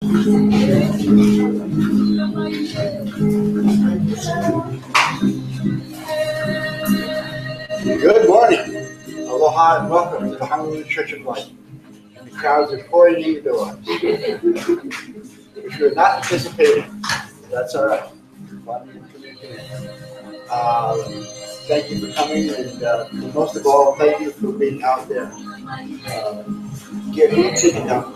Good morning. Aloha and welcome to the Honolulu Church of Light. The crowds are pouring in the doors. If you're not anticipating, that's all right. Thank you for coming, and most of all, thank you for being out there. Sitting down.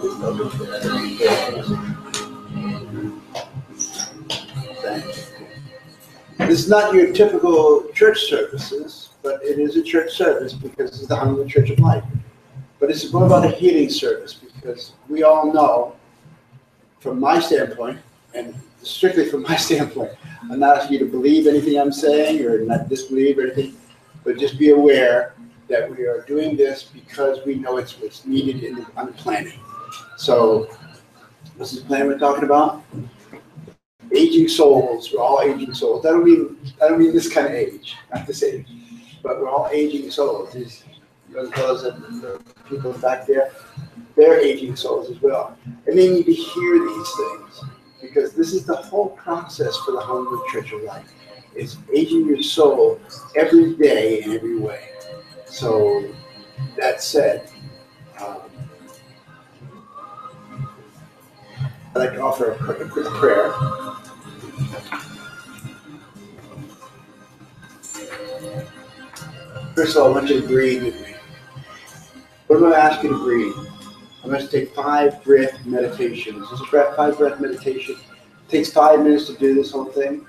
This is not your typical church services, but it is a church service because it's the Honolulu Church of Light. But it's more about a healing service because we all know, from my standpoint, and strictly from my standpoint, I'm not asking you to believe anything I'm saying or not disbelieve anything, but just be aware that we are doing this because we know it's what's needed on the planet. So, what's this planet we're talking about? Aging souls. We're all aging souls. I don't mean this kind of age, not this age, but we're all aging souls. These those the people back there, they're aging souls as well, and they need to hear these things because this is the whole process for the Honolulu Church of Light. It's aging your soul every day in every way. So that said, I'd like to offer a quick prayer. First of all, I want you to breathe with me. What am I asking you to breathe? I'm going to take 5 breath meditations. This is 5 breath meditation. It takes 5 minutes to do this whole thing.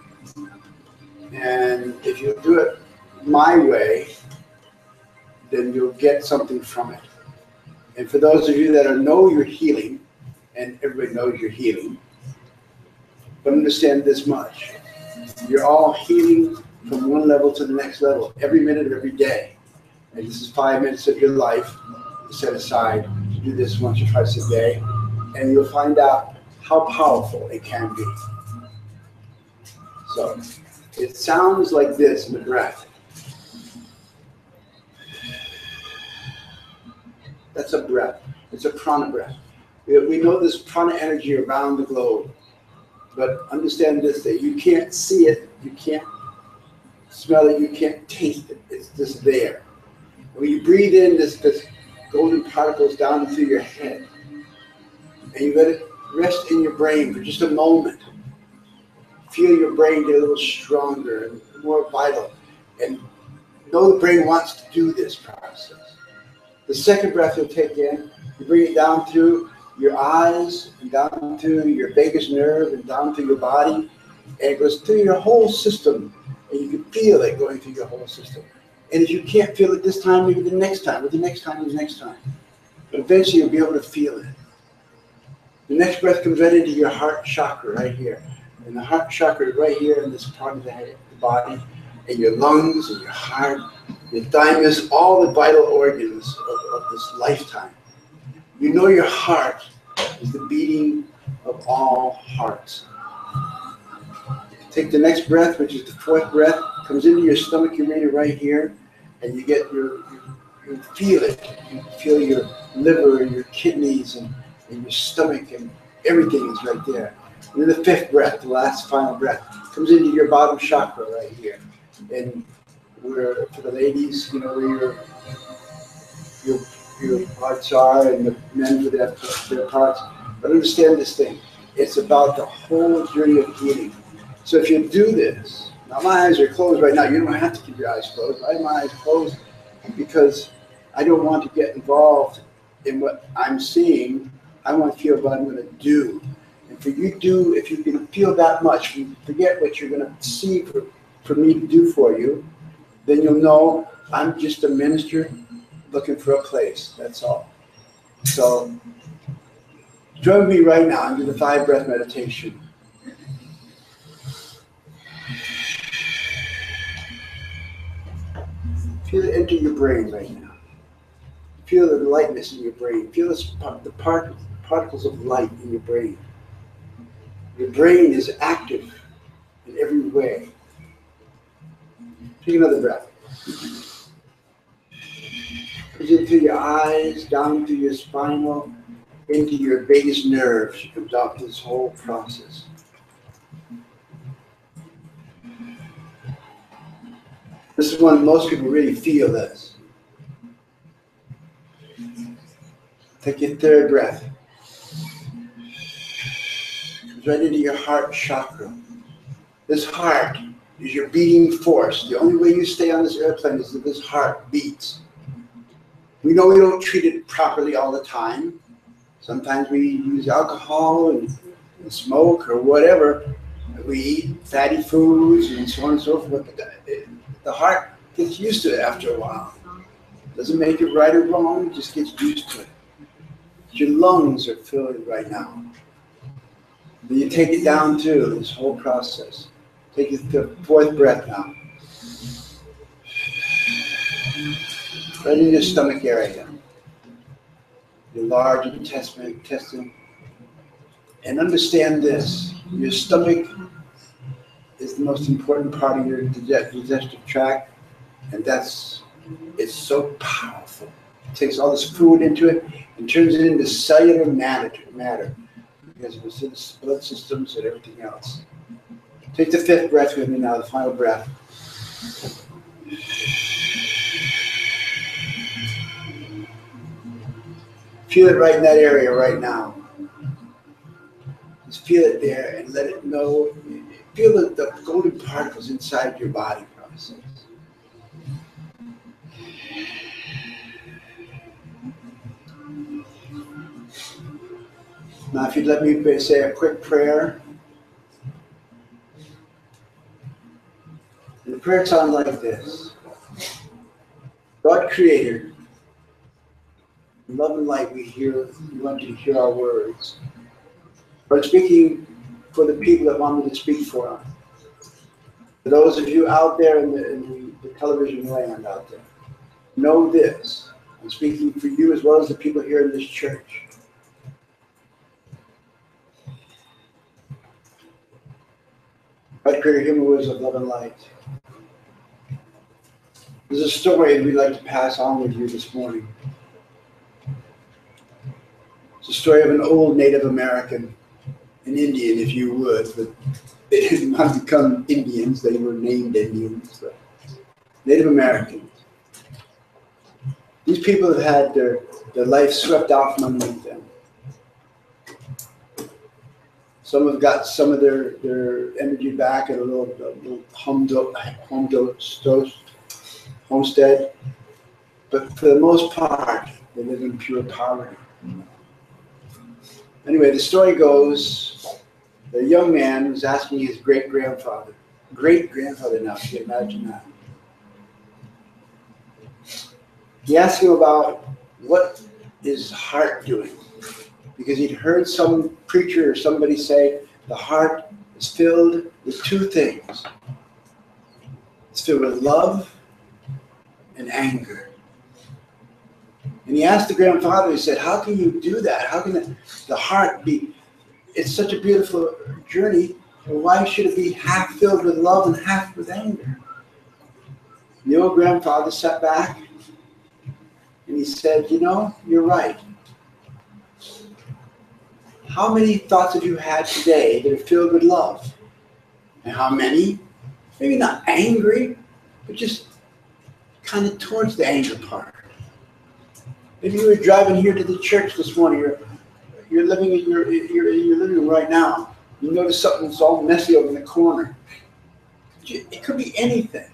And if you do it my way, then you'll get something from it. And for those of you that know you're healing, and everybody knows you're healing, but understand this much. You're all healing from one level to the next level, every minute of every day. And this is 5 minutes of your life set aside to do this once or twice a day, and you'll find out how powerful it can be. So it sounds like this in the breath. That's a breath. It's a prana breath. We know this prana energy around the globe, but understand this, that you can't see it, you can't smell it, you can't taste it. It's just there. When you breathe in this golden particles down through your head, and you let it rest in your brain for just a moment. Feel your brain get a little stronger and more vital, and know the brain wants to do this process. The second breath you'll take in, you bring it down through your eyes, and down through your vagus nerve, and down through your body, and it goes through your whole system, and you can feel it going through your whole system. And if you can't feel it this time, maybe the next time, or the next time, or the next time. But eventually you'll be able to feel it. The next breath comes right into your heart chakra right here. And the heart chakra is right here in this part of the head, the body, and your lungs, and your heart, your thymus, all the vital organs of this lifetime. You know your heart is the beating of all hearts. Take the next breath, which is the 4th breath, comes into your stomach arena right here, and you get you feel it. You feel your liver and your kidneys and your stomach, and everything is right there. And then the 5th breath, the last final breath, comes into your bottom chakra right here. And where, for the ladies, you know where your parts are, and the men for their parts. But understand this thing. It's about the whole journey of healing. So if you do this, now my eyes are closed right now. You don't have to keep your eyes closed. I have my eyes closed because I don't want to get involved in what I'm seeing. I want to feel what I'm going to do. And for you to, if you can feel that much, forget what you're going to see for me to do for you, then you'll know I'm just a minister looking for a place. That's all. So join me right now and do the 5 breath meditation. Feel it enter your brain right now. Feel the lightness in your brain. Feel the particles of light in your brain. Your brain is active in every way. Take another breath. Comes in through your eyes, down through your spinal, into your vagus nerve. She comes out through this whole process. This is when most people really feel this. Take your third breath. Comes right into your heart chakra. This heart is your beating force. The only way you stay on this airplane is that this heart beats. We know we don't treat it properly all the time. Sometimes we use alcohol and smoke or whatever. We eat fatty foods and so on and so forth. But the heart gets used to it after a while. Doesn't make it right or wrong, it just gets used to it. Your lungs are filling right now. Then you take it down too, this whole process. Take your fourth breath now. Right in your stomach area. Your large intestine. And understand this, your stomach is the most important part of your digestive tract, and it's so powerful. It takes all this food into it and turns it into cellular matter because of the blood systems and everything else. Take the fifth breath with me now, the final breath. Feel it right in that area right now. Just feel it there and let it know. Feel the golden particles inside your body process. Now, if you'd let me say a quick prayer. And the prayer sounds like this. God Creator, in love and light we want to hear our words. We're speaking for the people that want me to speak for them. For those of you out there in the television land out there, know this. I'm speaking for you as well as the people here in this church. God created human words of love and light. There's a story we'd like to pass on with you this morning. It's a story of an old Native American, an Indian if you would, but they didn't want to become Indians, they were named Indians, but Native Americans. These people have had their life swept out from underneath them. Some have got some of their energy back at a little homestead, but for the most part, they live in pure poverty. Anyway, the story goes, the young man was asking his great-grandfather now, if you can imagine that. He asked him about what is heart doing, because he'd heard some preacher or somebody say the heart is filled with two things. It's filled with love and anger. And he asked the grandfather, he said, how can you do that? How can the heart be, it's such a beautiful journey, and why should it be half filled with love and half with anger? And the old grandfather sat back and he said, you know, you're right. How many thoughts have you had today that are filled with love? And how many, maybe not angry, but just kind of towards the anger part? Maybe you were driving here to the church this morning, you're living in your living room right now. You notice something's all messy over in the corner. It could be anything.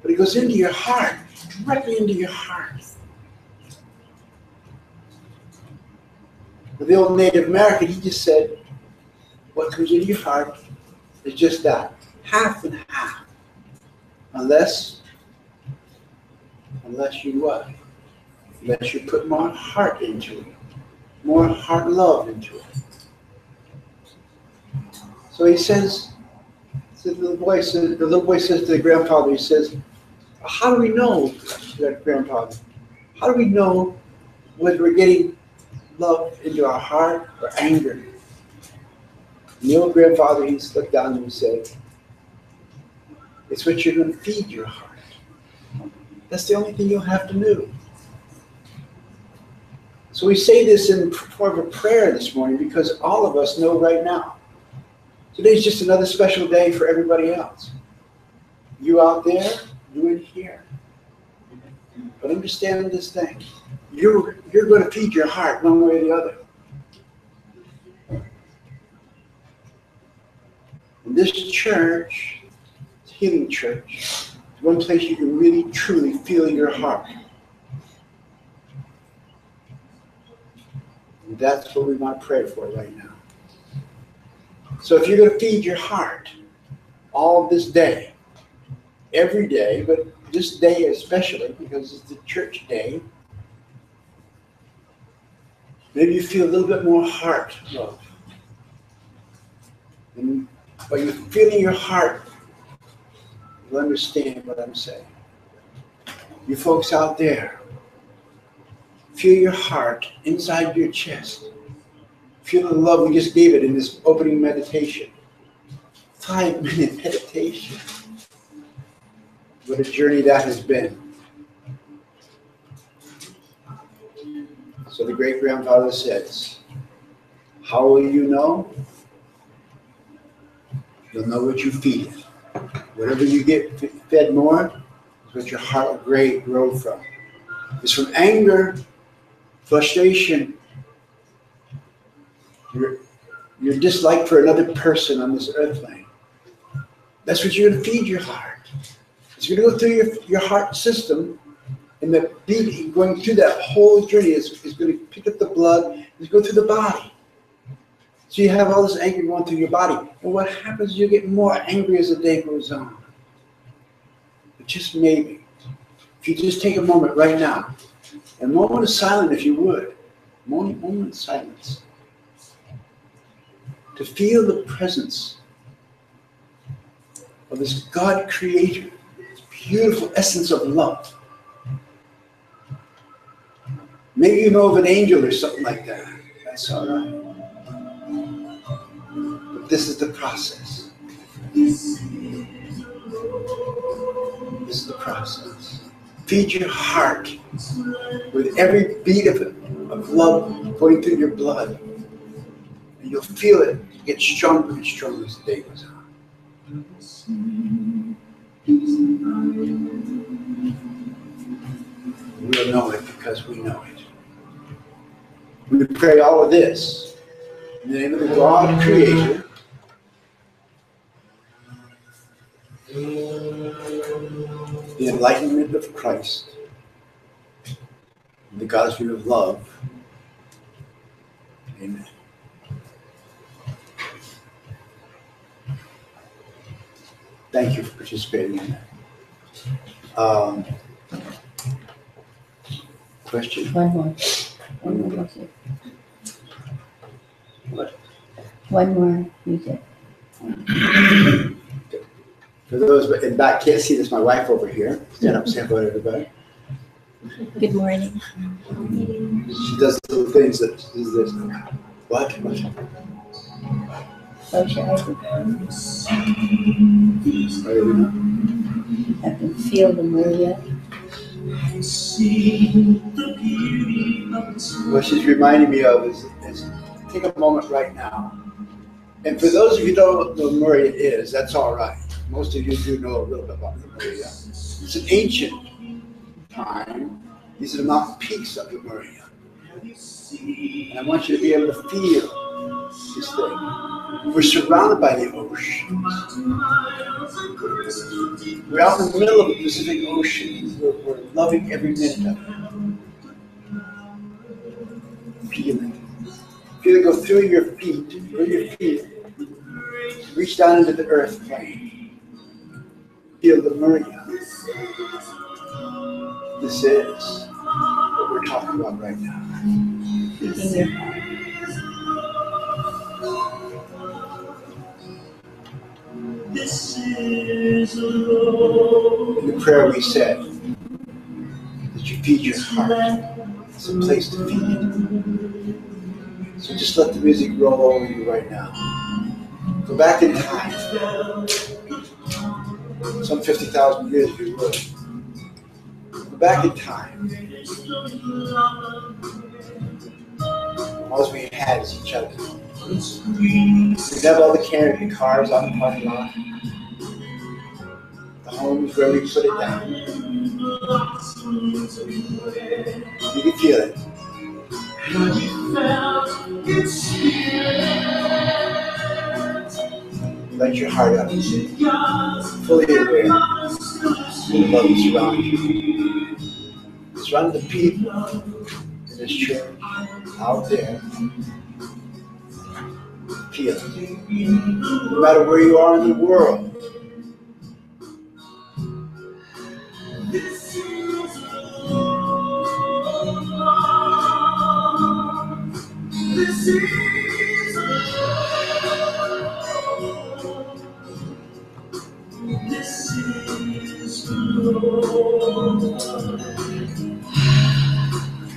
But it goes into your heart, directly into your heart. But the old Native American, he just said, what comes into your heart is just that, half and half. Unless you what? Unless you put more heart into it, more heart love into it. So he says, the little boy says to the grandfather, he says, how do we know, that grandfather, how do we know whether we're getting love into our heart or anger? And the old grandfather, he looked down and he said, it's what you're going to feed your heart. That's the only thing you'll have to know. So we say this in form of a prayer this morning because all of us know right now. Today's just another special day for everybody else. You out there, you in here. But understand this thing. You're going to feed your heart one way or the other. And this church, Healing Church, is one place you can really, truly feel your heart. And that's what we want to pray for right now. So if you're going to feed your heart all this day, every day, but this day especially because it's the church day, maybe you feel a little bit more heart love. And by you feeling your heart, you'll understand what I'm saying. You folks out there, feel your heart inside your chest. Feel the love. We just gave it in this opening meditation. 5-minute meditation. What a journey that has been. So the great-grandfather says, how will you know? You'll know what you feed it. Whatever you get fed more is what your heart will grow from. It's from anger, frustration, your dislike for another person on this earth plane. That's what you're going to feed your heart. It's going to go through your heart system, and the beating going through that whole journey is going to pick up the blood, it's going through the body. So you have all this anger going through your body. And what happens is you get more angry as the day goes on. But just maybe, if you just take a moment right now, a moment of silence if you would, a moment of silence, to feel the presence of this God creator, this beautiful essence of love. Maybe you know of an angel or something like that. That's all right. But this is the process. This is the process. Feed your heart with every beat of love going through your blood. And you'll feel it get stronger and stronger as the day goes on. We'll know it because we know it. We pray all of this in the name of the God Creator, the enlightenment of Christ, and the gospel of love. Amen. Thank you for participating in that. Question? One more. What? One more music. For those in back can't see this, my wife over here. Stand up, say hello to everybody. Good morning. She does little things that is this. What? Close your eyes. I can feel the Maria. What she's reminding me of is take a moment right now. And for those of you who don't know what Maria is, that's all right. Most of you do know a little bit about Maria. It's an ancient time. These are the mountain peaks of Maria. And I want you to be able to feel this thing. We're surrounded by the ocean. We're out in the middle of the Pacific Ocean. We're loving every minute of it. Feel it. Feel it go through your feet, reach down into the earth plane. Feel the Maria. This is what we're talking about right now. Feeding your heart. In the prayer we said that you feed your heart. It's a place to feed it. So just let the music roll over you right now. Go back in time. Some 50,000 years if you would. Go back in time. All we had is each other. We have all the cars on the parking lot. The homes where we put it down. You can feel it. Let your heart up. Fully aware of the love that's around you. Surround the people in this church, out there. Feel it. No matter where you are in the world. This is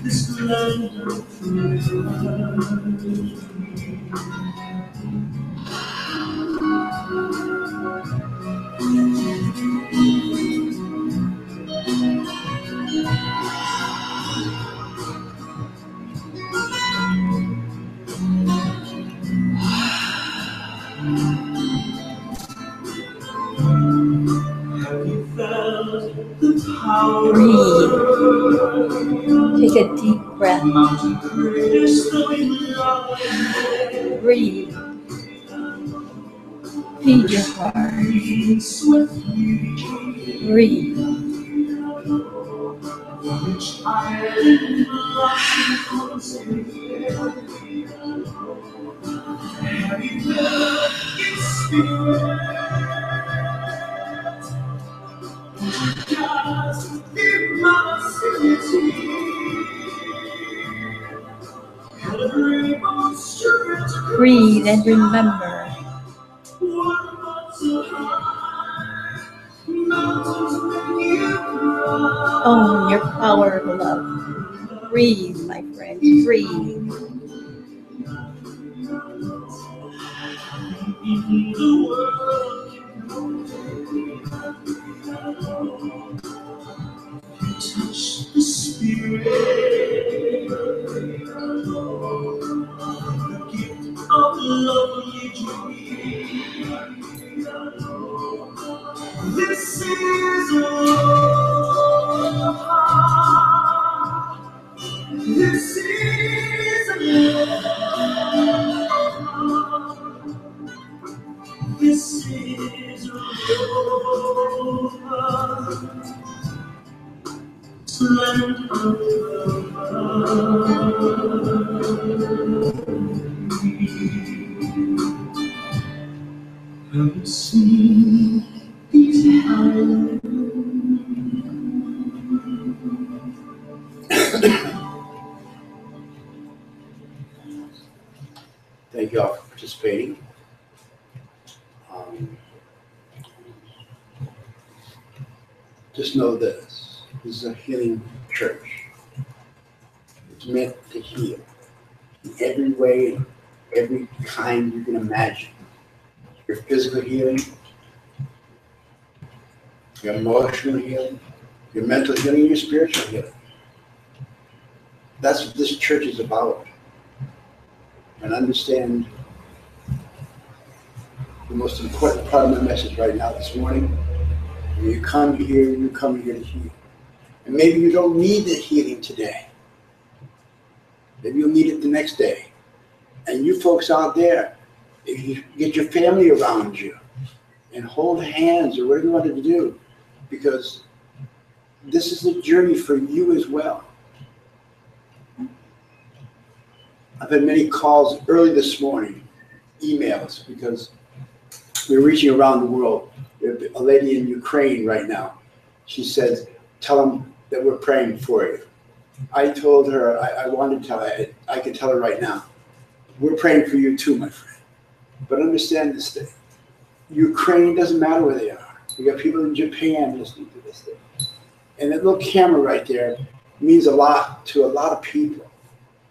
this land of freedom. Breathe. Take a deep breath. Breathe. Feed your heart. Breathe. Breathe and remember. Own your power of love. Breathe, my friends, breathe. Touch the spirit, the gift of love you dream. This is love. This is love. This is love. Land of have you seen these islands? Thank you all for participating. Just know this. This is a healing church. It's meant to heal in every way, every kind you can imagine. Your physical healing, your emotional healing, your mental healing, your spiritual healing. That's what this church is about. And understand the most important part of my message right now this morning. When you come here to heal. And maybe you don't need the healing today. Maybe you'll need it the next day. And you folks out there, if you get your family around you and hold hands or whatever you wanted to do, because this is a journey for you as well. I've had many calls early this morning, emails, because we're reaching around the world. There's a lady in Ukraine right now. She says, tell them that we're praying for you. I told her, I wanted to tell her, I can tell her right now, we're praying for you too, my friend. But understand this thing. Ukraine doesn't matter where they are. We got people in Japan listening to this thing. And that little camera right there means a lot to a lot of people.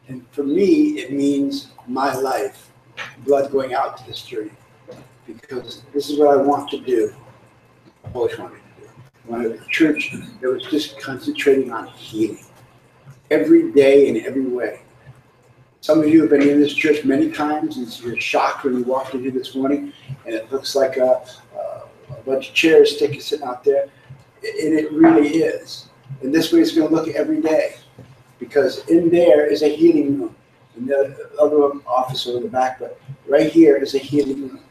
And for me, it means my life, blood going out to this journey. Because this is what I want to do. I've always wanted to do. I wanted a church that was just concentrating on healing. Every day in every way. Some of you have been in this church many times, and you're shocked when you walked in here this morning, and it looks like a bunch of chairs sitting out there, and it really is. And this way it's going to look every day, because in there is a healing room. And the other office over the back, but right here is a healing room.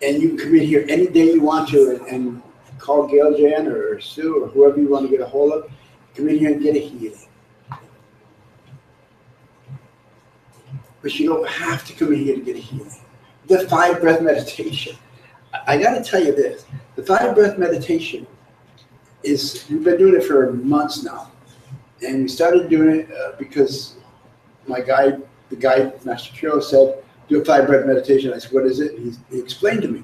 And you can come in here any day you want to and call Gail Jan or Sue or whoever you want to get a hold of. Come in here and get a healing. But you don't have to come in here to get a healing. The 5-breath meditation. I got to tell you this. The 5-breath meditation is, we've been doing it for months now. And we started doing it because my guide, the guide, Master Kiro, said, do a 5-breath meditation. I said, what is it? He explained to me.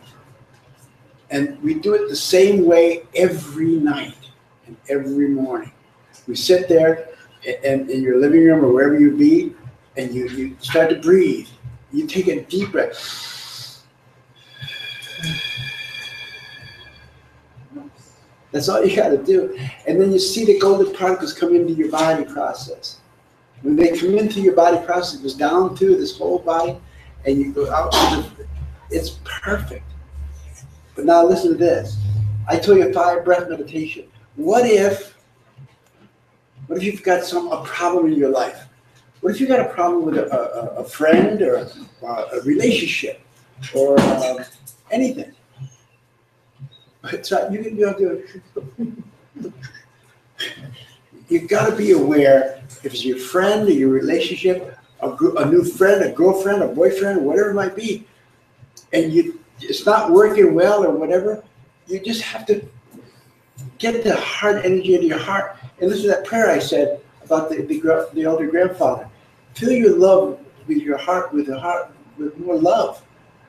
And we do it the same way every night and every morning. We sit there and in your living room or wherever you be, and you start to breathe. You take a deep breath. That's all you got to do. And then you see the golden particles come into your body process. When they come into your body process, it goes down through this whole body, and you go out to it's perfect. But now listen to this. I told you a 5-breath meditation. What if you've got a problem in your life? What if you got a problem with a friend or a relationship or anything? So you've got to be aware if it's your friend or your relationship, a new friend, a girlfriend, a boyfriend, whatever it might be, and it's not working well or whatever, you just have to get the heart energy into your heart. And listen to that prayer I said about the elder grandfather. Fill your love with your heart, with more love.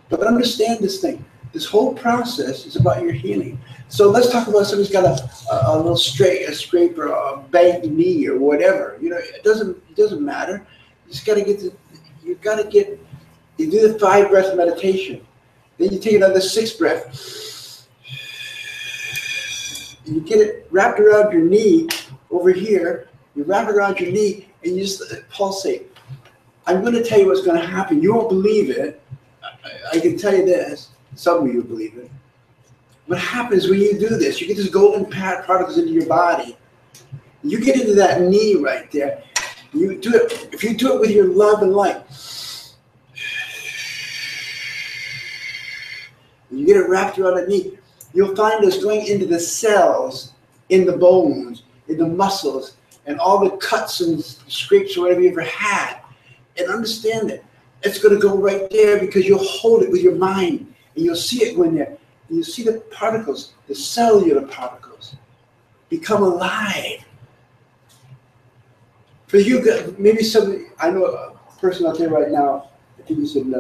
But understand this thing. This whole process is about your healing. So let's talk about somebody's got a little scrape or a banged knee or whatever. You know, it doesn't matter. You just got to you do the 5-breath meditation. Then you take another 6 breath. And you get it wrapped around your knee over here. You wrap it around your knee and you just pulsate. I'm going to tell you what's going to happen. You won't believe it. I can tell you this. Some of you believe it. What happens when you do this? You get this golden particles into your body. You get into that knee right there. You do it. If you do it with your love and light, you get it wrapped around the knee, you'll find us going into the cells, in the bones, in the muscles, and all the cuts and scrapes or whatever you ever had. And understand it. It's going to go right there because you'll hold it with your mind. And you'll see it going there. And you'll see the particles, the cellular particles, become alive. For you, maybe somebody, I know a person out there right now, I think he's in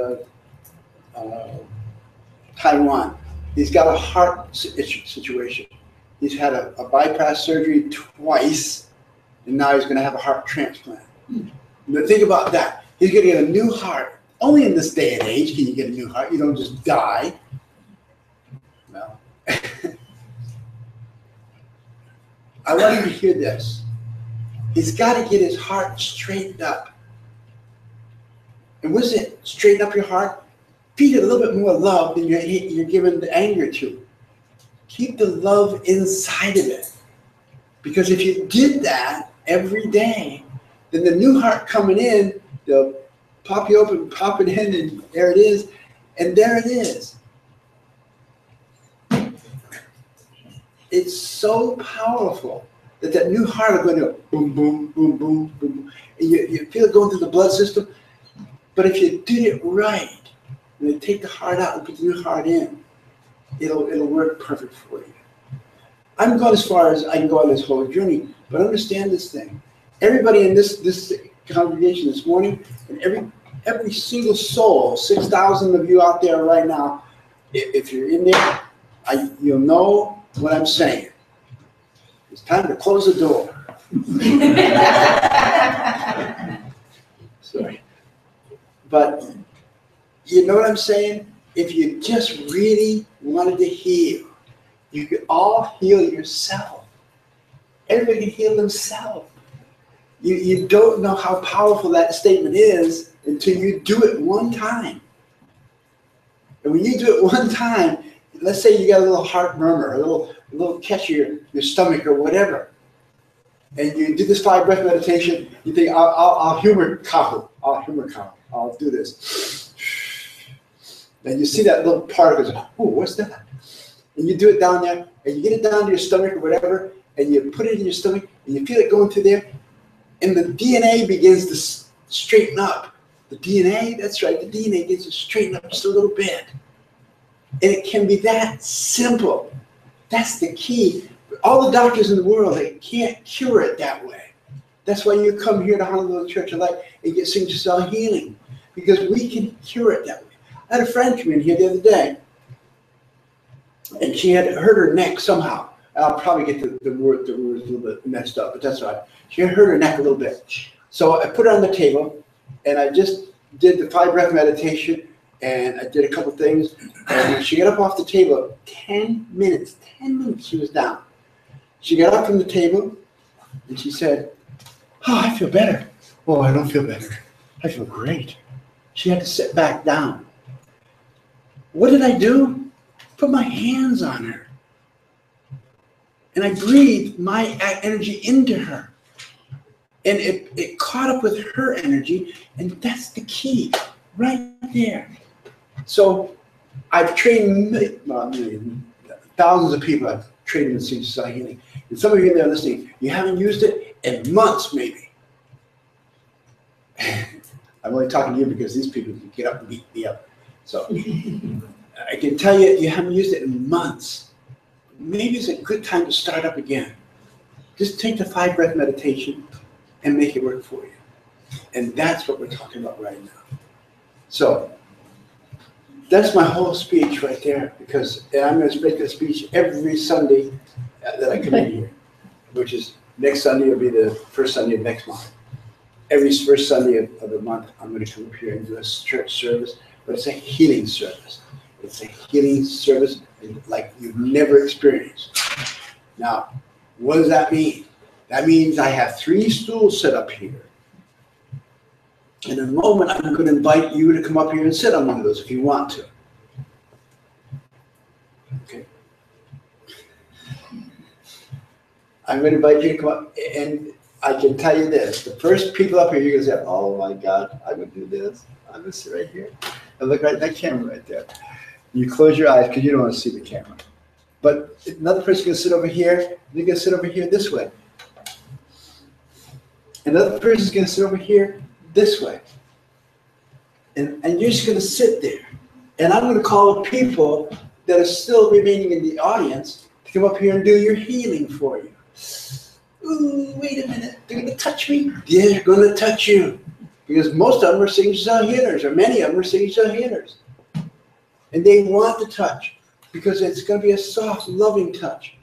Taiwan. He's got a heart situation. He's had a bypass surgery twice, and now he's going to have a heart transplant. Now think about that. He's going to get a new heart. Only in this day and age can you get a new heart. You don't just die. No. I want you to hear this. He's got to get his heart straightened up. And what is it? Straighten up your heart? Feed it a little bit more love than you're giving the anger to. Keep the love inside of it. Because if you did that every day, then the new heart coming in, they'll pop you open, pop it in, and there it is. And there it is. It's so powerful that new heart is going to boom, boom, boom, boom, boom. And you feel it going through the blood system. But if you did it right, when you take the heart out and put the new heart in, it'll work perfect for you. I'm going as far as I can go on this whole journey, but understand this thing. Everybody in this congregation this morning, and every single soul, 6,000 of you out there right now, if you're in there, you'll know what I'm saying. It's time to close the door. Sorry. But you know what I'm saying? If you just really wanted to heal, you could all heal yourself. Everybody can heal themselves. You don't know how powerful that statement is until you do it one time. And when you do it one time, let's say you got a little heart murmur, a little catch in your stomach or whatever, and you do this 5 breath meditation, you think, I'll humor Kahu. I'll do this. And you see that little particle goes, oh, what's that? And you do it down there, and you get it down to your stomach or whatever, and you put it in your stomach, and you feel it going through there, and the DNA begins to straighten up. The DNA, that's right, the DNA gets to straighten up just a little bit. And it can be that simple. That's the key. All the doctors in the world, they can't cure it that way. That's why you come here to Honolulu Church of Light and get signature cell healing, because we can cure it that way. I had a friend come in here the other day, and she had hurt her neck somehow. I'll probably get the words a little bit messed up, but that's all right. She had hurt her neck a little bit. So I put her on the table, and I just did the 5 breath meditation, and I did a couple things. And when she got up off the table, 10 minutes she was down. She got up from the table, and she said, oh, I feel better. Oh, I don't feel better. I feel great. She had to sit back down. What did I do? Put my hands on her. And I breathed my energy into her. And it caught up with her energy, and that's the key, right there. So I've trained thousands of people. I've trained in signature cell healing. And some of you there listening, you haven't used it in months, maybe. I'm only talking to you because these people can get up and beat me up. So I can tell you, you haven't used it in months. Maybe it's a good time to start up again. Just take the 5 breath meditation and make it work for you. And that's what we're talking about right now. So that's my whole speech right there, because I'm going to make a speech every Sunday that I come in here, which is next Sunday will be the first Sunday of next month. Every first Sunday of the month, I'm going to come up here and do a church service, but it's a healing service. It's a healing service like you've never experienced. Now, what does that mean? That means I have 3 stools set up here. In a moment, I'm going to invite you to come up here and sit on one of those if you want to. Okay. I'm going to invite you to come up, and I can tell you this. The first people up here, you're going to say, oh my God, I would do this. I'm going to sit right here. And look right at that camera right there. You close your eyes because you don't want to see the camera. But another person's going to sit over here. They're going to sit over here this way. Another person's going to sit over here this way. And you're just going to sit there. And I'm going to call the people that are still remaining in the audience to come up here and do your healing for you. Ooh, wait a minute. They're going to touch me? Yeah, they're going to touch you. Because most of them are signature cell healers, or many of them are signature cell healers. And they want to touch because it's going to be a soft, loving touch.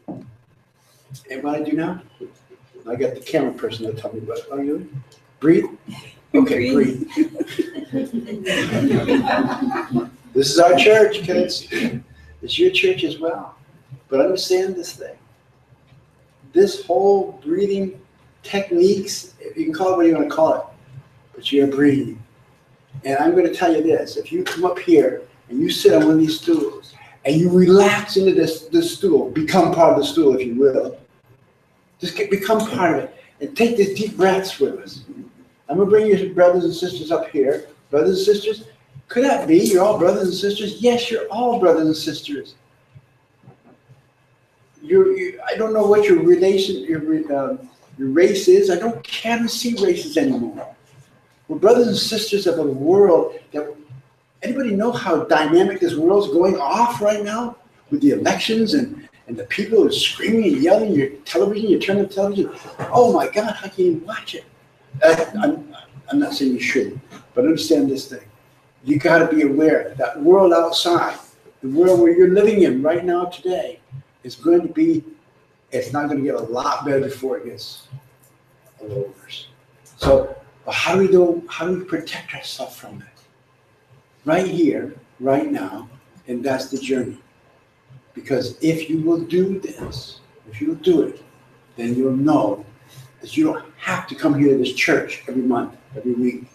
And what I do now, I got the camera person to tell me what I'm doing. Breathe. Okay, breathe. This is our church, kids. It's your church as well. But understand this thing. This whole breathing techniques, you can call it what you want to call it, but you're breathing. And I'm going to tell you this. If you come up here and you sit on one of these stools and you relax into this stool, become part of the stool, if you will. Just become part of it and take these deep breaths with us. I'm going to bring your brothers and sisters up here. Brothers and sisters, could that be you're all brothers and sisters? Yes, you're all brothers and sisters. I don't know what your relation, your race is. I don't care to see races anymore. We're brothers and sisters of a world that, anybody know how dynamic this world's going off right now with the elections and the people who are screaming and yelling, your television, you turn the television, oh my God, how can you watch it? I'm not saying you shouldn't, but understand this thing. You got to be aware that world outside, the world where you're living in right now today, is going to be, it's not going to get a lot better before it gets a little worse. So how do we protect ourselves from it? Right here, right now, and that's the journey. Because if you will do this, if you'll do it, then you'll know that you don't have to come here to this church every month, every week,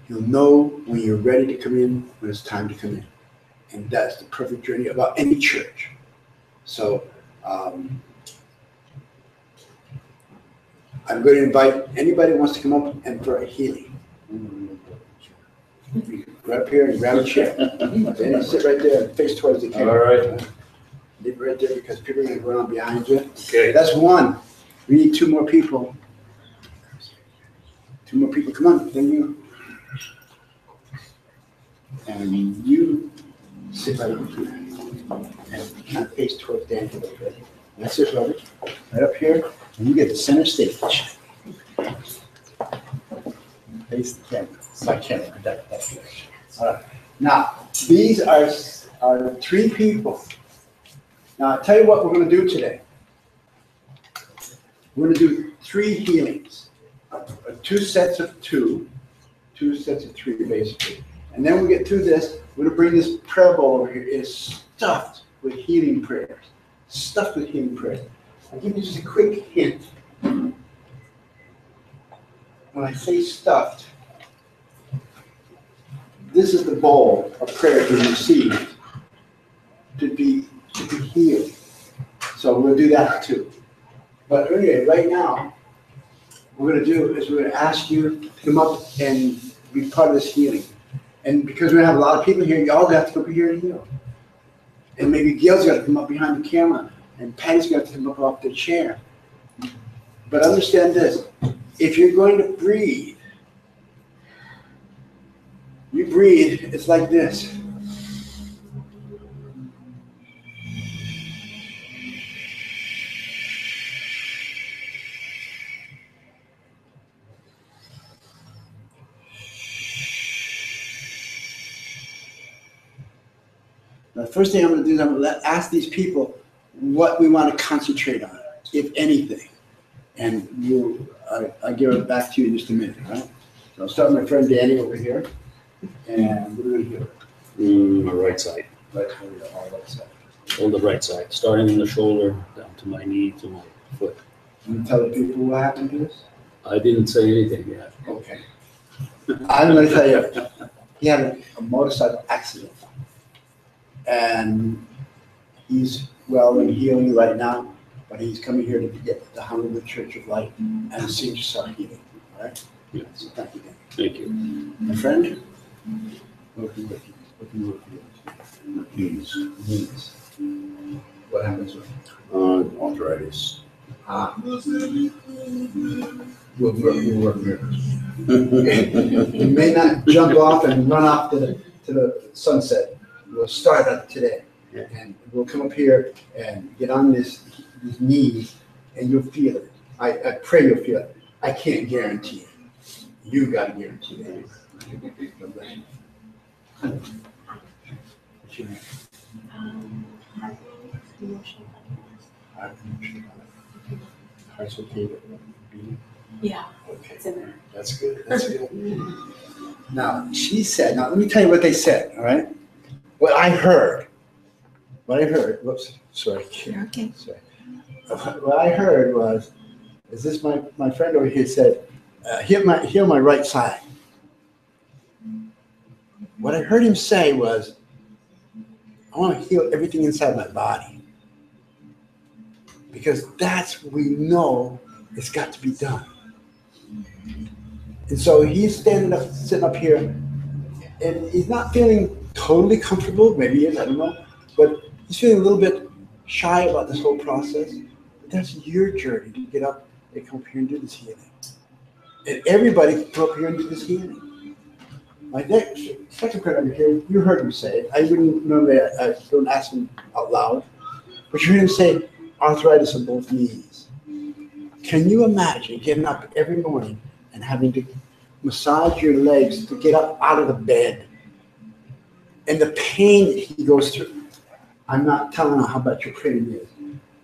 You'll know when you're ready to come in, when it's time to come in. And that's the perfect journey about any church. So I'm going to invite anybody who wants to come up and for a healing. Right up here and grab a chair. Then sit right there and face towards the camera. All right. Leave it right there because people are going to run on behind you. Okay. That's one. We need two more people. Two more people. Come on. Then you. And you sit right up here. And kind of face towards Dan a little bit. That's it, Robert. Right up here. And you get the center stage. Face the camera. My camera. That direction. All right. Now, these are three people. Now, I'll tell you what we're going to do today. We're going to do 3 healings. 2 sets of 2. 2 sets of 3, basically. And then we get through this. We're going to bring this prayer bowl over here. It's stuffed with healing prayers. Stuffed with healing prayers. I'll give you just a quick hint. When I say stuffed, this is the bowl of prayer to receive, to be healed. So we'll do that too. But anyway, right now, what we're going to do is we're going to ask you to come up and be part of this healing. And because we're going to have a lot of people here, you all have to come up here and heal. And maybe Gail's got to come up behind the camera, and Patty's got to come up off the chair. But understand this, if you're going to breathe, you breathe, it's like this. Now, the first thing I'm going to do is I'm going to ask these people what we want to concentrate on, if anything. And I'll give it back to you in just a minute, all right? So I'll start with my friend Danny over here. And what are we going to do? My right side. Right, all right side. On the right side, starting in the shoulder, down to my knee, to my foot. Can you tell the people what happened to this? I didn't say anything yet. Okay. I'm going to tell you, he had a motorcycle accident. And he's well and healing right now, but he's coming here to get the Honolulu Church of Light and Senior Star healing. All right? Yes. So thank you, Dan. Thank you. My friend? What can you work with? Knees. Knees. What happens with Arthritis. We'll work miracles. You may not jump off and run off to the sunset. We'll start that today. And we'll come up here and get on these knees, and you'll feel it. I pray you'll feel it. I can't guarantee it. You got to guarantee it. God bless you. What's your name? Heart's okay with beating? Yeah, Okay. it's in there. That's good. That's good. Now, she said, now let me tell you what they said, all right? What I heard, whoops, sorry. You're okay. Sorry. What I heard was, is this my friend over here said, heal my right side. What I heard him say was, I want to heal everything inside my body. Because that's what we know it's got to be done. And so he's sitting up here, and he's not feeling totally comfortble. Maybe he is, I don't know. But he's feeling a little bit shy about this whole process. But that's your journey to get up and come up here and do this healing. And everybody can come up here and do this healing. My second friend over here, you heard him say it. I wouldn't normally, I don't ask him out loud. But you heard him say arthritis in both knees. Can you imagine getting up every morning and having to massage your legs to get up out of the bed? And the pain that he goes through. I'm not telling him how bad your pain is.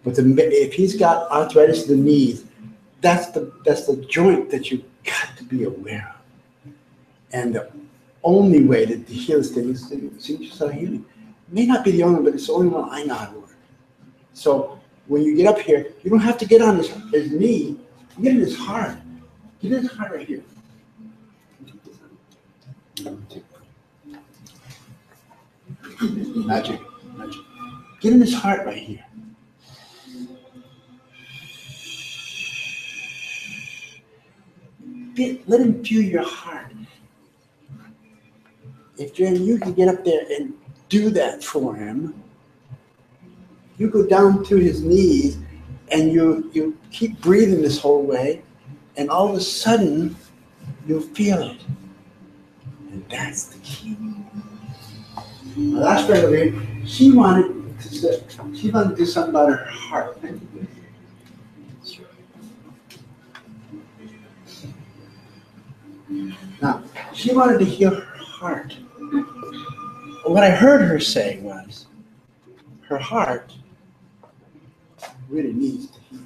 But if he's got arthritis in the knees, that's the joint that you've got to be aware of. And the only way to heal this thing is to start healing. It may not be the only one, but it's the only one I know how to work. So when you get up here, you don't have to get on his knee. You get in his heart. Get in his heart right here. Magic, magic. Get in his heart right here. Let him feel your heart. If you can get up there and do that for him, you go down to his knees and you keep breathing this whole way, and all of a sudden you'll feel it. And that's the key. My last friend of mine, she wanted to do something about her heart. Now, she wanted to heal her heart. What I heard her say was, her heart really needs to heal.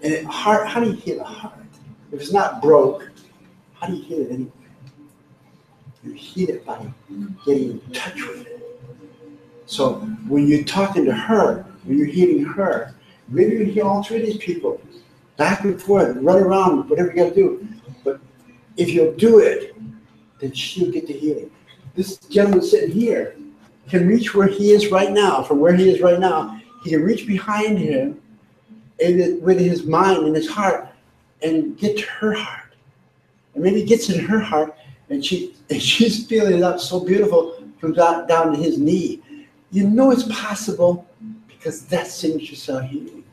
And how do you heal a heart? If it's not broke, how do you heal it anyway? You heal it by getting in touch with it. So when you're talking to her, when you're healing her, maybe you heal all three of these people, back and forth, run around, whatever you got to do. But if you'll do it, then she'll get the healing. This gentleman sitting here can reach where he is right now. From where he is right now, he can reach behind him and with his mind and his heart and get to her heart. And maybe he gets in her heart and she's feeling it up so beautiful from down to his knee. You know it's possible because that's signature cell healing.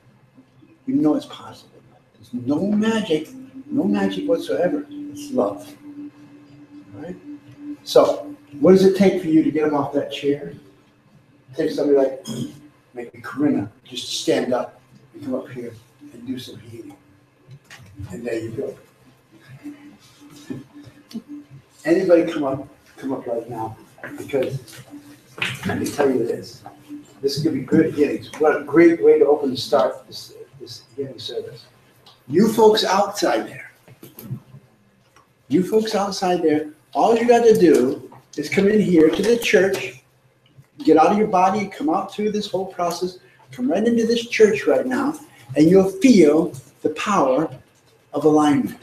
You know it's possible. There's no magic whatsoever. It's love. All right? So, what does it take for you to get him off that chair? It takes somebody like maybe Corinna just to stand up and come up here and do some healing. And there you go. Anybody come up right now, because let me tell you this. This is going to be good healings. What a great way to open and start this healing service. You folks outside there, all you got to do is come in here to the church, get out of your body, come out through this whole process, come right into this church right now, and you'll feel the power of alignment.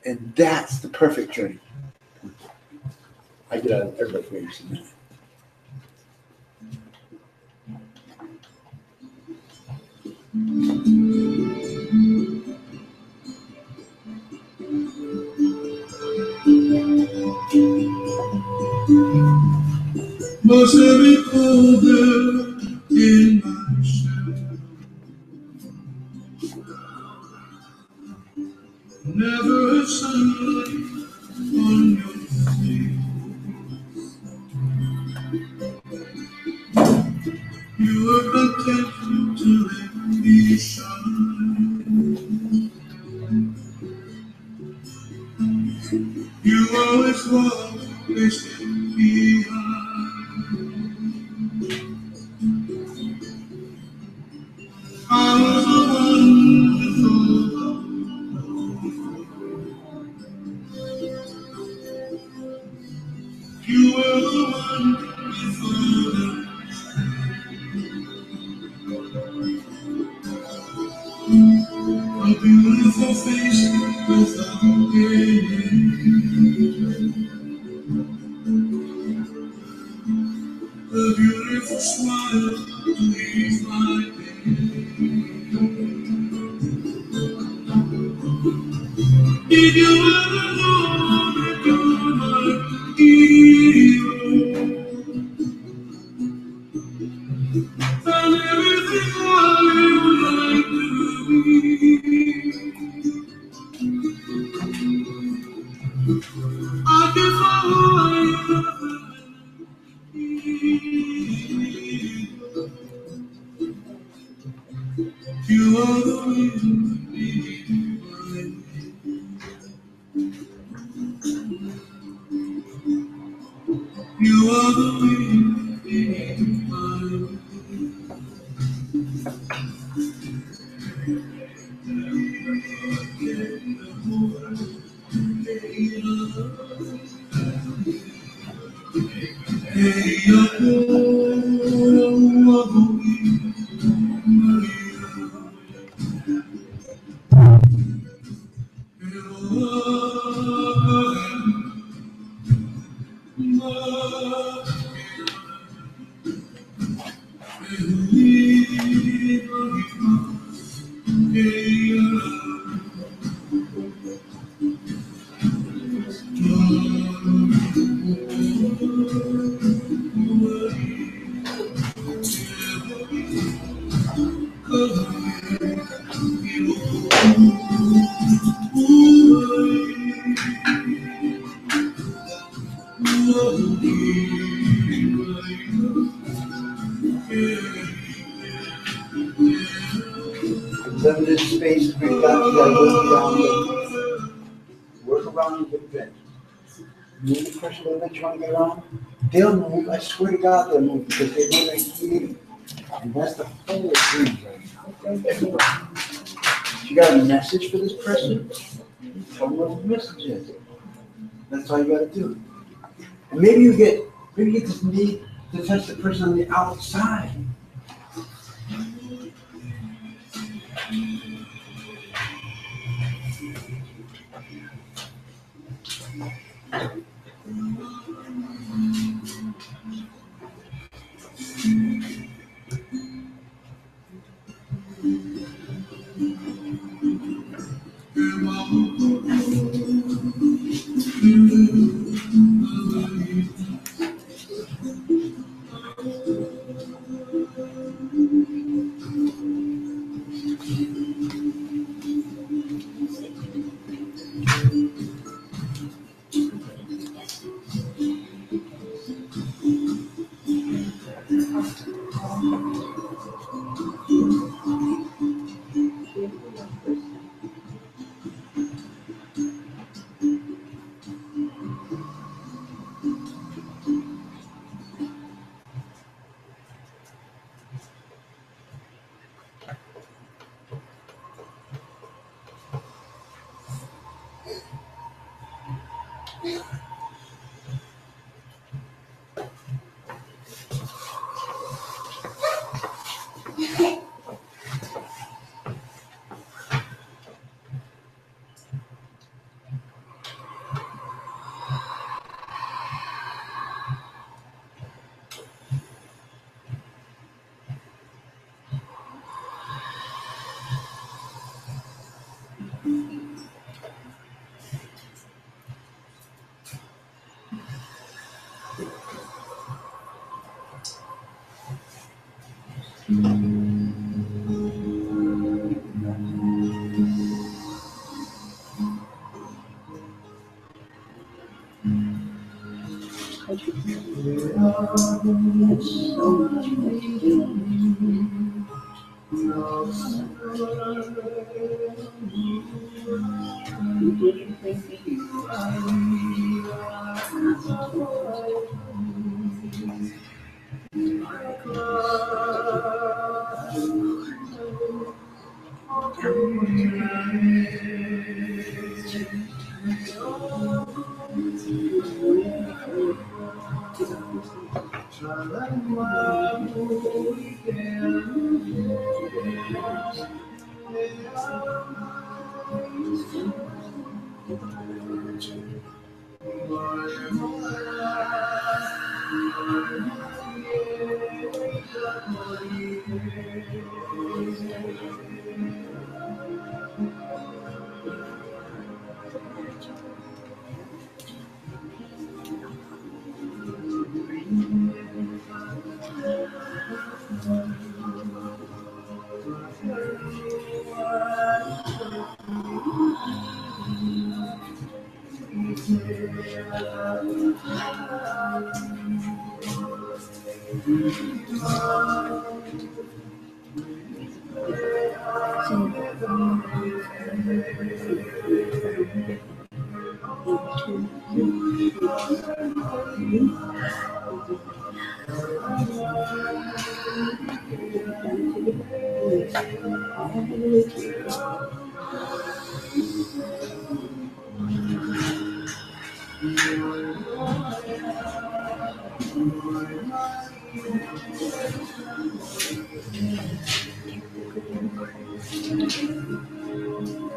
And that's the perfect journey. I get out of everybody's way using that. Must have been colder in my shadow. Never a sunlight on your face. You were content to let me shine. You always walk patient behind. I was the one you thought. You were the one before a beautiful face without a beautiful smile to ease my pain. Did you ever know that you're my hero? And everything I would like to be. I can find you are the wind beneath my wings. You are the wind beneath my wings. space, you gotta work around the vent. Move the person a little bit, trying to get around. They'll move, I swear to God, they'll move because they know they're healing. And that's the whole dream right now. Everybody. You got a message for this person? Tell them what the message is. That's all you gotta do. And maybe you get this need to touch the person on the outside.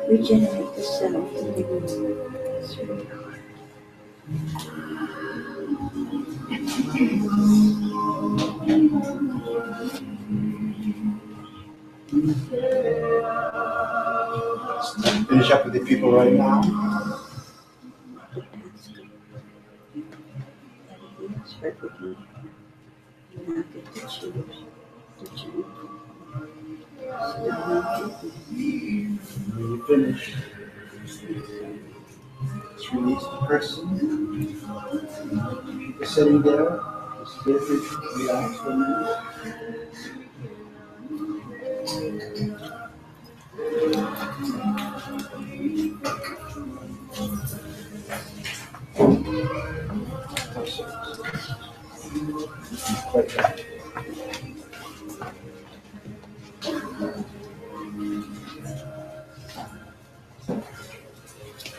Regenerate the self. Finish up with the people right now. When you finish, just release the person. Keep it sitting there. Just get it, relax for a minute. Quite right.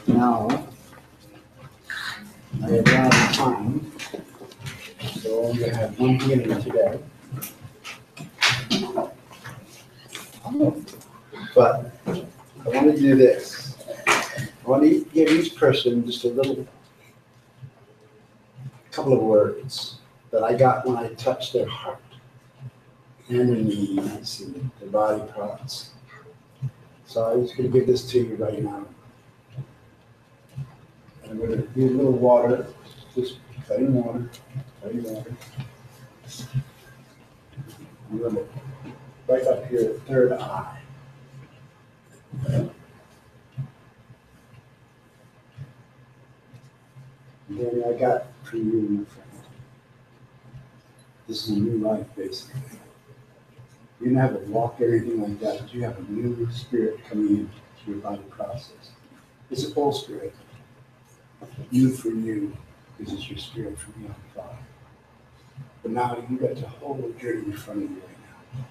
Now, I have run out of time, so I'm gonna have one healing today. But I want to do this. I want to give each person just a couple of words that I got when I touched their heart and their knees and their body parts. So I'm just going to give this to you right now. I'm going to do a little water, just cutting water. I'm going to right up here, third eye. And then I got for you, my friend. This is a new life, basically. You didn't have to walk or anything like that, but you have a new spirit coming into your body process. It's a full spirit. You for you, this is your spirit from beyond Father. But now you got the whole journey in front of you right now.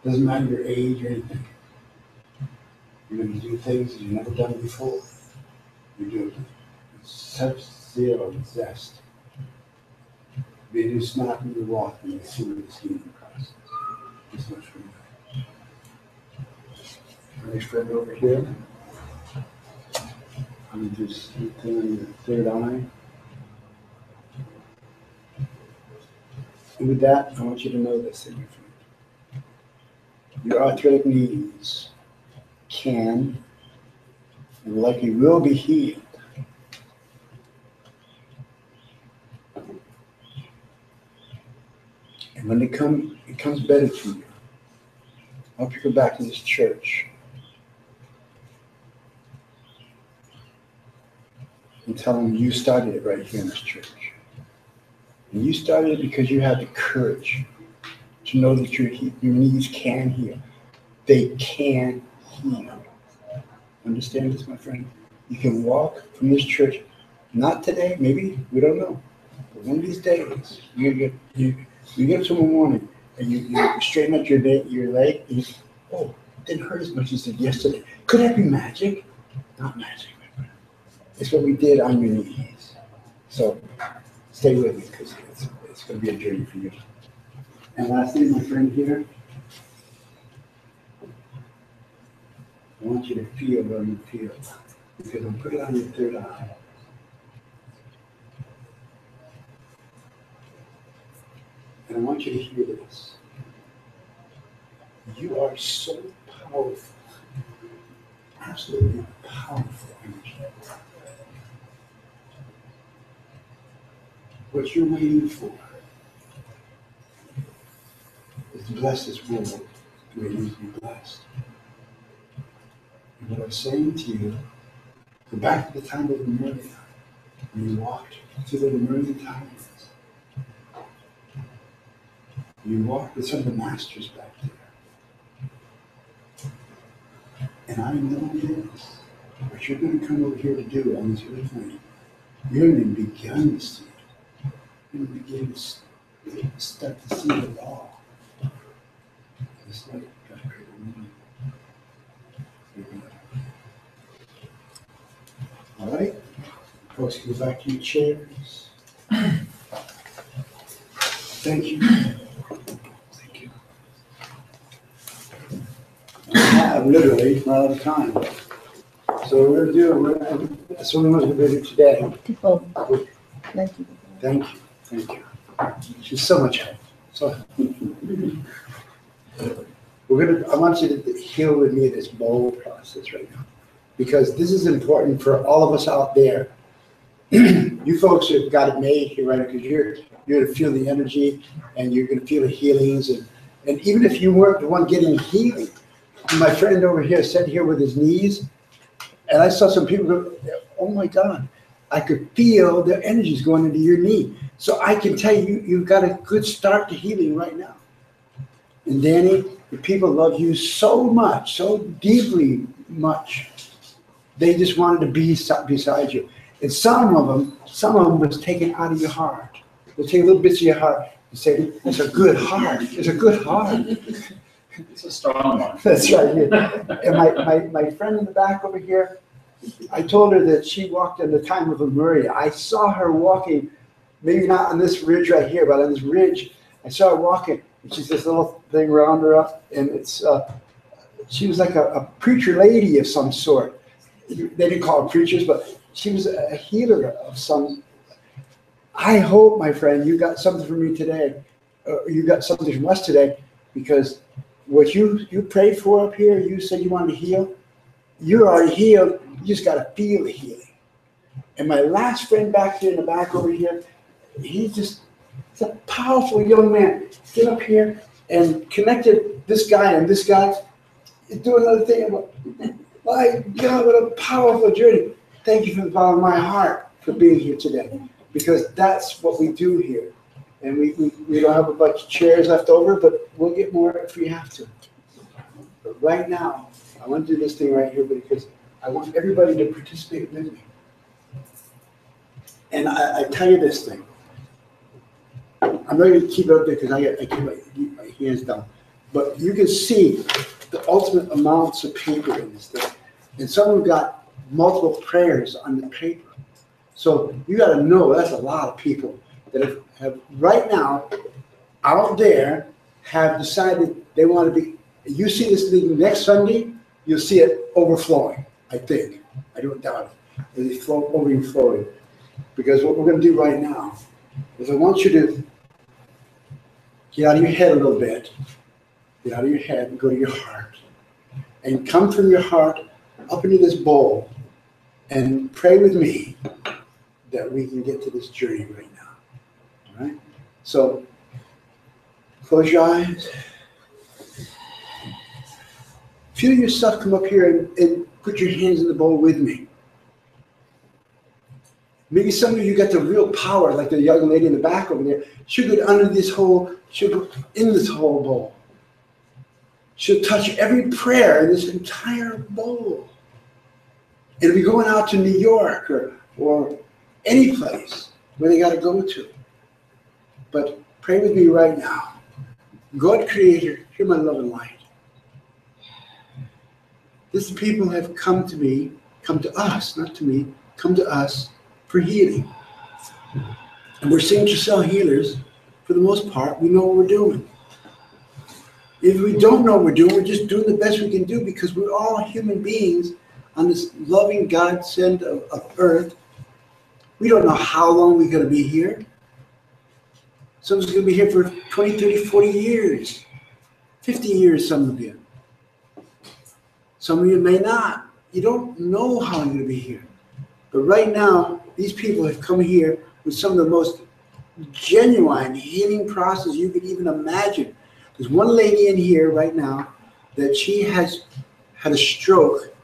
Doesn't matter your age or anything. You're going to do things that you've never done before. You do it with such zeal and zest. Be a new snap in your walk and you see this healing process. This much from you. Next friend over here. I'm going to do something on your third eye. And with that, I want you to know this, my friend. Your arthritic knees can and likely will be healed. And when it comes better to you. I hope you go back to this church and tell them you started it right here in this church. And you started it because you had the courage to know that your knees can heal. They can heal. Understand this, my friend? You can walk from this church, not today, maybe, we don't know. But one of these days, you get up tomorrow morning and you straighten up your leg and you say, oh, it didn't hurt as much as it did yesterday. Could that be magic? Not magic, my friend. It's what we did on your knees. So stay with me because it's going to be a journey for you. And lastly, my friend here, I want you to feel where you feel because I'm putting it on your third eye. And I want you to hear this. You are so powerful, absolutely powerful energy. What you're waiting for is to bless this world the way it needs to be blessed. And what I'm saying to you, go back to the time of Maria, when you walked through the Lemurian times. You walked with some of the masters back there. And I know this, what you're going to come over here to do on this earth plane, you're going to begin to see it. You're going to begin to start to see the law. It's like God created me. All right? Folks, go back to your chairs. Thank you. Thank you. I have literally run out of time. So we're going to do, that's what we're going to do today. Thank you. Thank you. Thank you. She's so much help. So I want you to heal with me this bowl process right now. Because this is important for all of us out there. You folks have got it made here, right? Because you're going to feel the energy and you're going to feel the healings. And even if you weren't the one getting healing, my friend over here sat here with his knees, and I saw some people go, oh my God, I could feel the energies going into your knee. So I can tell you, you've got a good start to healing right now. And Danny, the people love you so much, so deeply much. They just wanted to be beside you. And some of them was taken out of your heart. They'll take little bits of your heart and say, it's a good heart. It's a good heart. It's a strong one. That's right. Yeah. And my friend in the back over here, I told her that she walked in the time of Lemuria. I saw her walking, maybe not on this ridge right here, but on this ridge. I saw her walking, and she's this little thing around her up, and it's she was like a preacher lady of some sort. They didn't call her preachers, but she was a healer of some. I hope, my friend, you got something from me today. You got something from us today, because what you prayed for up here, you said you wanted to heal. You're already healed. You just got to feel the healing. And my last friend back here in the back over here, he's a powerful young man. Get up here and connected this guy and this guy. Do another thing. My God, what a powerful journey. Thank you from the bottom of my heart for being here today, because that's what we do here. And we don't have a bunch of chairs left over, but we'll get more if we have to. But right now, I want to do this thing right here because I want everybody to participate with me. And I tell you this thing. I'm not going to keep it up there because I keep my hands down. But you can see the ultimate amounts of paper in this thing. And some have got multiple prayers on the paper. So you got to know that's a lot of people that have right now out there have decided they want to be. You see this thing next Sunday, you'll see it overflowing, I think. I don't doubt it. It's overflowing. Because what we're going to do right now is I want you to get out of your head a little bit. Get out of your head and go to your heart. And come from your heart up into this bowl and pray with me that we can get to this journey right now. All right? So, close your eyes. Feel yourself come up here and put your hands in the bowl with me. Maybe some of you got the real power, like the young lady in the back over there. She'll go under this whole, she'll go in this whole bowl. She'll touch every prayer in this entire bowl. It'll be going out to New York or any place where they got to go to. But pray with me right now. God Creator, hear my love and light. These people have come to me, come to us, not to me, come to us for healing. And we're signature cell healers for the most part. We know what we're doing. If we don't know what we're doing, we're just doing the best we can do because we're all human beings on this loving godsend of earth. We don't know how long we're going to be here. Some of us are going to be here for 20, 30, 40 years, 50 years, some of you. Some of you may not. You don't know how you're going to be here. But right now, these people have come here with some of the most genuine healing process you could even imagine. There's one lady in here right now that she has had a stroke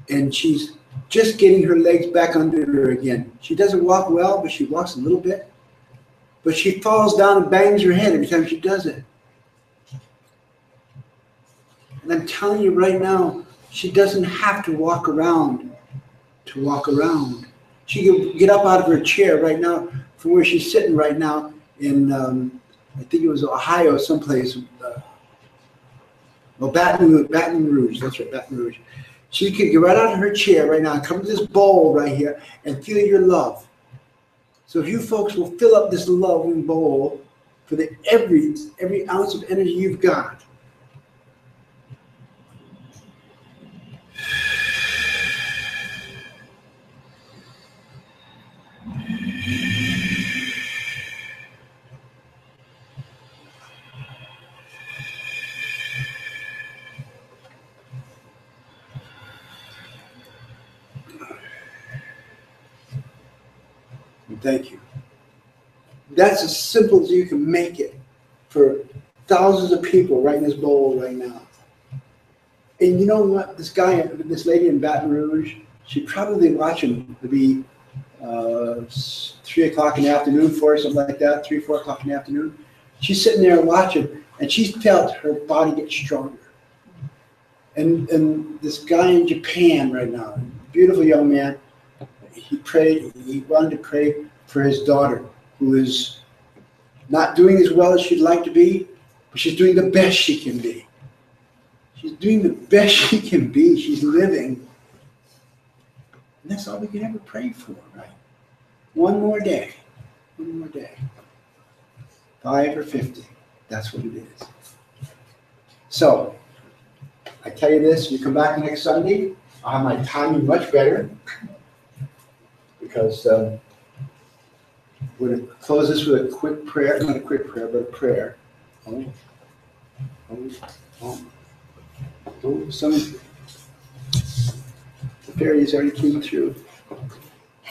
and she's just getting her legs back under her again. She doesn't walk well, but she walks a little bit. But she falls down and bangs her head every time she does it. And I'm telling you right now, she doesn't have to walk around to walk around. She can get up out of her chair right now from where she's sitting right now in, I think it was Ohio, someplace. Well, Baton Rouge, that's right, Baton Rouge. She could get right out of her chair right now and come to this bowl right here and feel your love. So if you folks will fill up this loving bowl for the every ounce of energy you've got. Thank you. That's as simple as you can make it for thousands of people right in this bowl right now. And you know what? This lady in Baton Rouge, she's probably watching to be 3 o'clock in the afternoon for her, something like that, 3 or 4 o'clock in the afternoon. She's sitting there watching, and she's felt her body get stronger. And this guy in Japan right now, beautiful young man. He wanted to pray for his daughter, who is not doing as well as she'd like to be, but she's doing the best she can be. She's doing the best she can be. She's living. And that's all we can ever pray for, right? One more day. One more day. 5 or 50. That's what it is. So, I tell you this, you come back next Sunday, I'll have my timing much better. Because we're going to close this with a quick prayer. Not a quick prayer, but a prayer. Some the fairies already came through.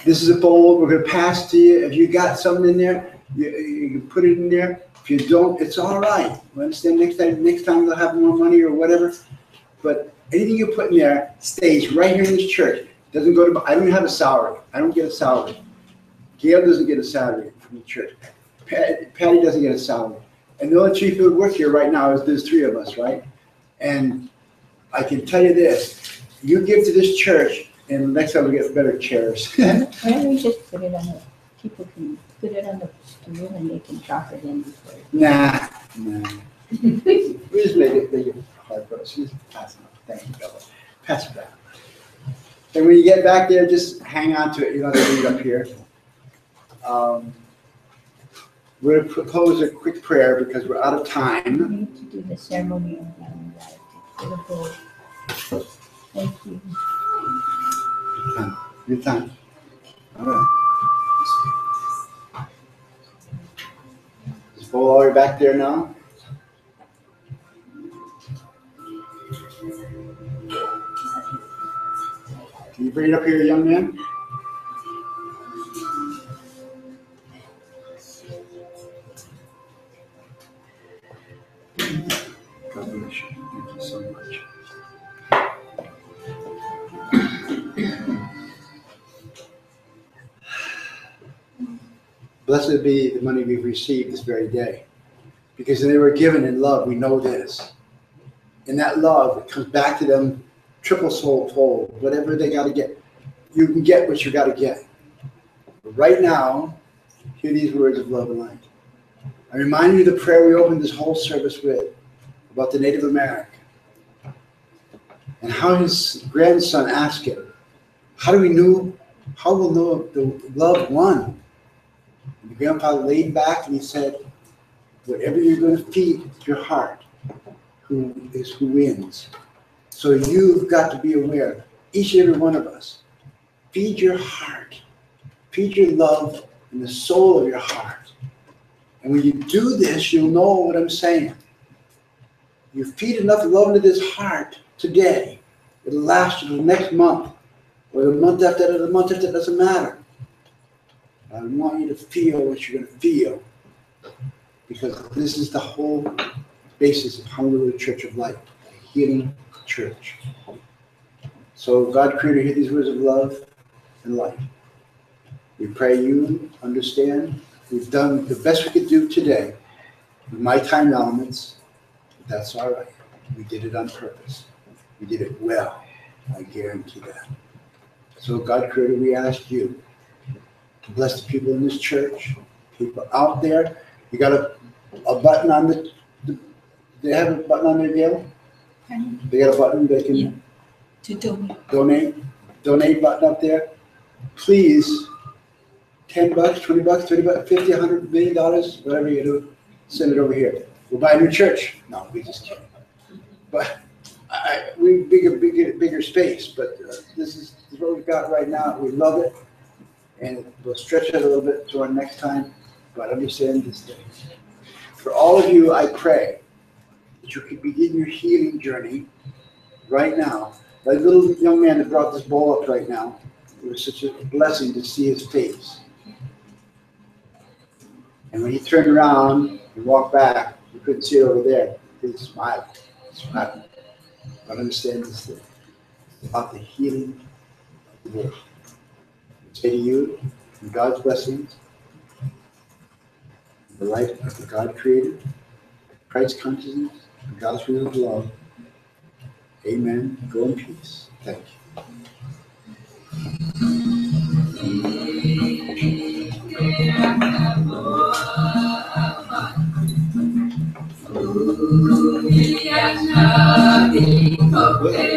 This is a bowl we're going to pass to you. If you got something in there, you can put it in there. If you don't, it's all right. We understand next time they'll have more money or whatever. But anything you put in there stays right here in this church. Doesn't go to. I don't have a salary. I don't get a salary. Gail doesn't get a salary from the church. Patty doesn't get a salary. And the only chief who would work here right now is there's 3 of us, right? And I can tell you this: you give to this church, and next time we get better chairs. Why don't we just put it on the, people can put it on the room and they can drop it in before. Nah. We just make it hard for us. Just pass it on. Thank you, Bella. Pass it back. And when you get back there, just hang on to it. You don't have to read up here. We're going to propose a quick prayer because we're out of We time. need to do the ceremony of giving gratitude for the bowl. Thank you. Good time. All right. Is Bo already back there now? Can you bring it up here, young man? God bless you. Thank you so much. Blessed be the money we've received this very day, because they were given in love. We know this. And that love, it comes back to them triple soul fold, whatever they got to get. You can get what you got to get. But right now, hear these words of love and light. I remind you of the prayer we opened this whole service with about the Native American and how his grandson asked him, how will know if the love won? And the grandfather laid back and he said, whatever you're going to feed your heart, who wins. So you've got to be aware, each and every one of us, feed your heart, feed your love in the soul of your heart. And when you do this, you'll know what I'm saying. You feed enough love into this heart today, it'll last you the next month, or the month after that, or the month after that, doesn't matter. I want you to feel what you're going to feel, because this is the whole basis of Honolulu Church of Light, a healing church. So God created here these words of love and light. We pray you understand. We've done the best we could do today with my time elements. That's all right. We did it on purpose. We did it well. I guarantee that. So God creator, we ask you to bless the people in this church, people out there. You got a button on the they have a button on their deal? They got a button they can To donate. donate button up there. Please, $10, $20, $30, $50, $100 million, whatever you do, send it over here. We'll buy a new church. No, we just can't. But we bigger space. But this is what we've got right now. We love it, and we'll stretch it a little bit to our next time. But understand this thing. For all of you, I pray that you can begin your healing journey right now. That little young man that brought this bowl up right now, it was such a blessing to see his face. And when he turned around and walked back, you couldn't see it over there. He was smiling. But understand this thing about the healing of the world. I say to you, in God's blessings, the life that God created, Christ's consciousness, and God's will of love. Amen. Go in peace. Thank you. Good.